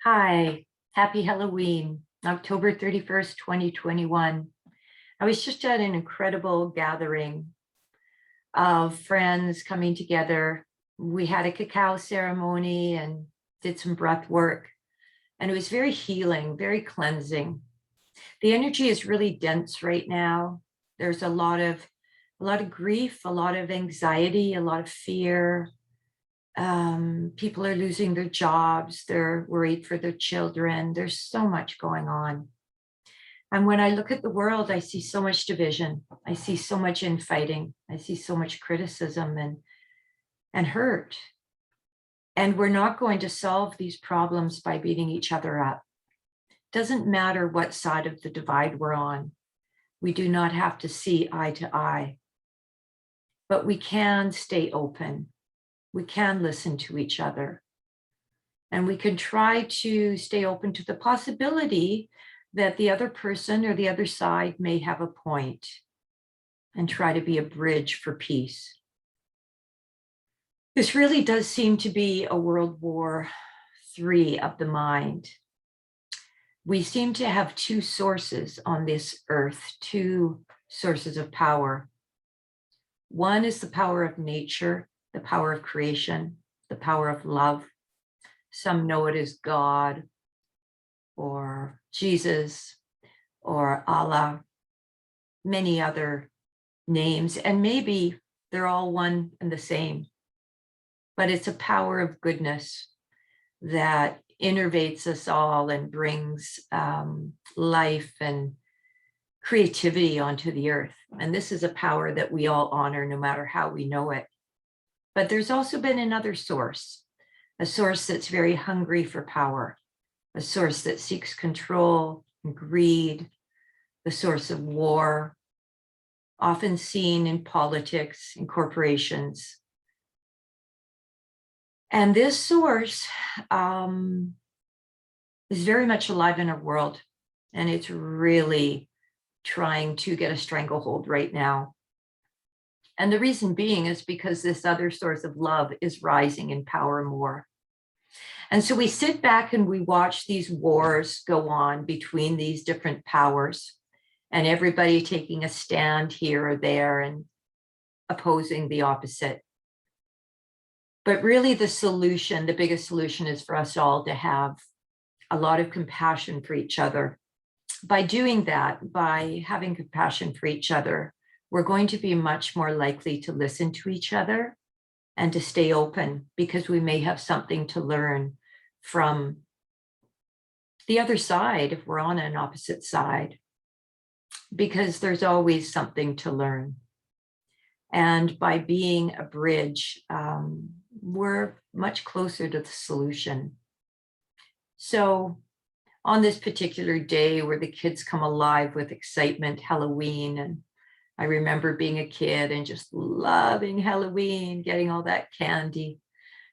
Hi, happy Halloween, October 31st, 2021. I was just at an incredible gathering of friends coming together. We had a cacao ceremony and did some breath work, and it was very healing, very cleansing. The energy is really dense right now. There's a lot of grief, a lot of anxiety, a lot of fear. People are losing their jobs. They're worried for their children. There's so much going on. And when I look at the world, I see so much division. I see so much infighting. I see so much criticism and hurt. And we're not going to solve these problems by beating each other up. Doesn't matter what side of the divide we're on. We do not have to see eye to eye. But we can stay open. We can listen to each other. And we can try to stay open to the possibility that the other person or the other side may have a point and try to be a bridge for peace. This really does seem to be a World War III of the mind. We seem to have two sources on this earth, two sources of power. One is the power of nature, the power of creation, the power of love. Some know it as God or Jesus or Allah, many other names, and maybe they're all one and the same. But it's a power of goodness that innervates us all and brings life and creativity onto the earth. And this is a power that we all honor no matter how we know it. But there's also been another source, a source that's very hungry for power, a source that seeks control and greed, the source of war, often seen in politics, in corporations. And this source is very much alive in our world, and it's really trying to get a stranglehold right now. And the reason being is because this other source of love is rising in power more. And so we sit back and we watch these wars go on between these different powers, and everybody taking a stand here or there and opposing the opposite. But really the solution, the biggest solution, is for us all to have a lot of compassion for each other. By doing that, by having compassion for each other, we're going to be much more likely to listen to each other and to stay open, because we may have something to learn from the other side if we're on an opposite side, because there's always something to learn. And by being a bridge, we're much closer to the solution. So on this particular day where the kids come alive with excitement, Halloween, and I remember being a kid and just loving Halloween, getting all that candy,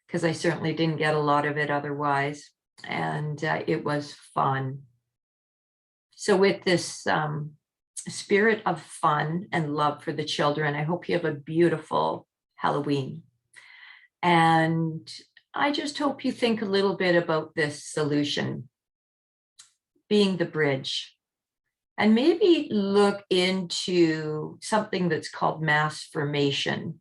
because I certainly didn't get a lot of it otherwise. And it was fun. So with this spirit of fun and love for the children, I hope you have a beautiful Halloween. And I just hope you think a little bit about this solution, being the bridge. And maybe look into something that's called mass formation,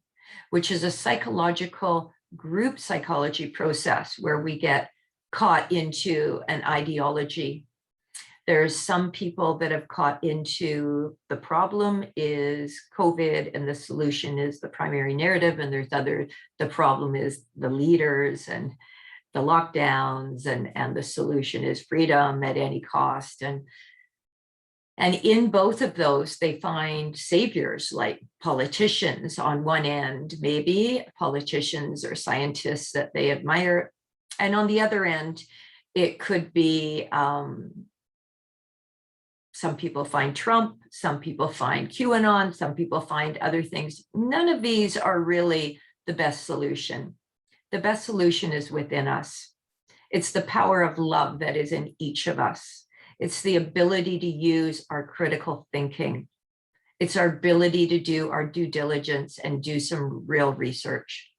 which is a psychological group psychology process where we get caught into an ideology. There's some people that have caught into the problem is COVID and the solution is the primary narrative, and there's the problem is the leaders and the lockdowns, and the solution is freedom at any cost. And in both of those, they find saviors like politicians on one end, maybe politicians or scientists that they admire. And on the other end, it could be some people find Trump, some people find QAnon, some people find other things. None of these are really the best solution. The best solution is within us. It's the power of love that is in each of us. It's the ability to use our critical thinking. It's our ability to do our due diligence and do some real research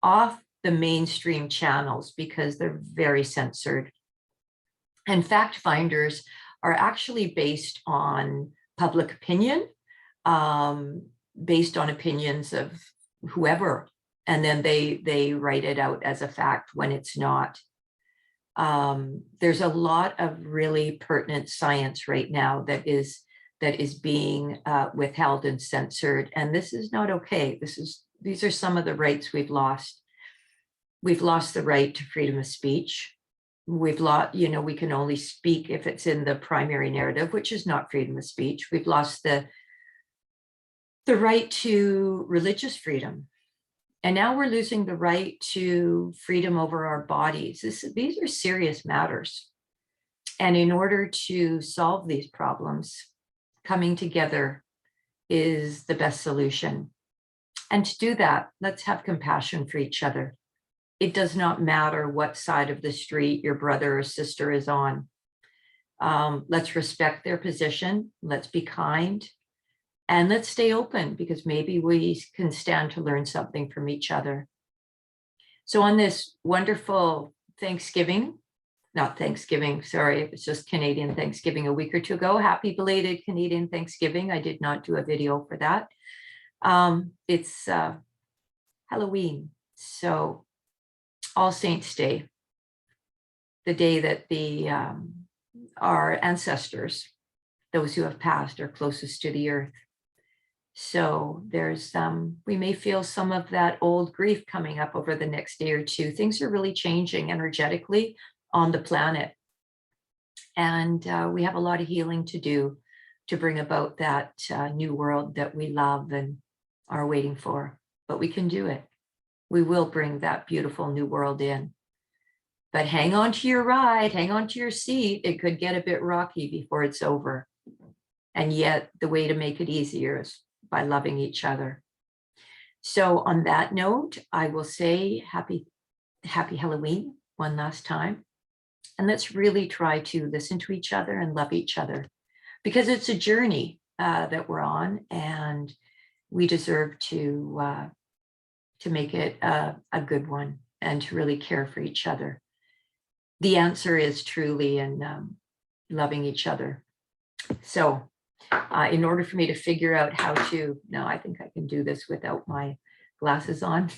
off the mainstream channels, because they're very censored. And fact finders are actually based on public opinion, based on opinions of whoever, and then they write it out as a fact when it's not. There's a lot of really pertinent science right now that is being withheld and censored, and this is not okay. These are some of the rights we've lost. We've lost the right to freedom of speech. We've lost, we can only speak if it's in the primary narrative, which is not freedom of speech. We've lost the right to religious freedom. And now we're losing the right to freedom over our bodies. These are serious matters. And in order to solve these problems, coming together is the best solution. And to do that, let's have compassion for each other. It does not matter what side of the street your brother or sister is on. Let's respect their position. Let's be kind. And let's stay open, because maybe we can stand to learn something from each other. So on this wonderful Thanksgiving, not Thanksgiving, sorry, it was just Canadian Thanksgiving a week or two ago. Happy belated Canadian Thanksgiving. I did not do a video for that. It's Halloween. So All Saints Day, the day that our ancestors, those who have passed, are closest to the earth. So there's we may feel some of that old grief coming up over the next day or two. Things are really changing energetically on the planet. And we have a lot of healing to do to bring about that new world that we love and are waiting for. But we can do it. We will bring that beautiful new world in. But hang on to your ride, hang on to your seat. It could get a bit rocky before it's over. And yet the way to make it easier is by loving each other. So on that note, I will say happy Halloween one last time. And let's really try to listen to each other and love each other, because it's a journey that we're on, and we deserve to make it a good one and to really care for each other. The answer is truly in loving each other. So in order for me to figure out how to, no, I think I can do this without my glasses on.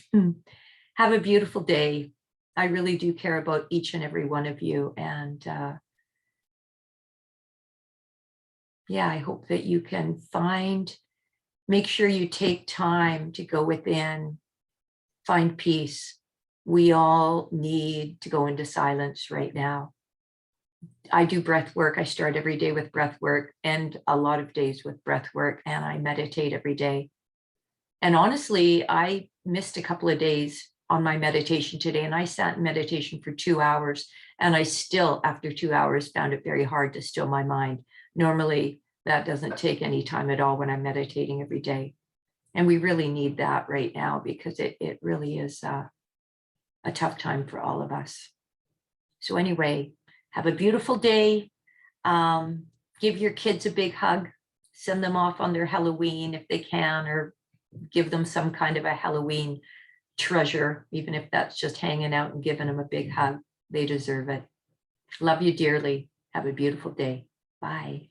Have a beautiful day. I really do care about each and every one of you. And yeah, I hope that you can make sure you take time to go within, find peace. We all need to go into silence right now. I do breath work. I start every day with breath work, and a lot of days with breath work, and I meditate every day. And honestly, I missed a couple of days on my meditation today, and I sat in meditation for 2 hours, and I still, after 2 hours, found it very hard to still my mind. Normally, that doesn't take any time at all when I'm meditating every day. And we really need that right now, because it really is a tough time for all of us. So anyway, have a beautiful day. Give your kids a big hug. Send them off on their Halloween if they can, or give them some kind of a Halloween treasure, even if that's just hanging out and giving them a big hug. They deserve it. Love you dearly. Have a beautiful day. Bye.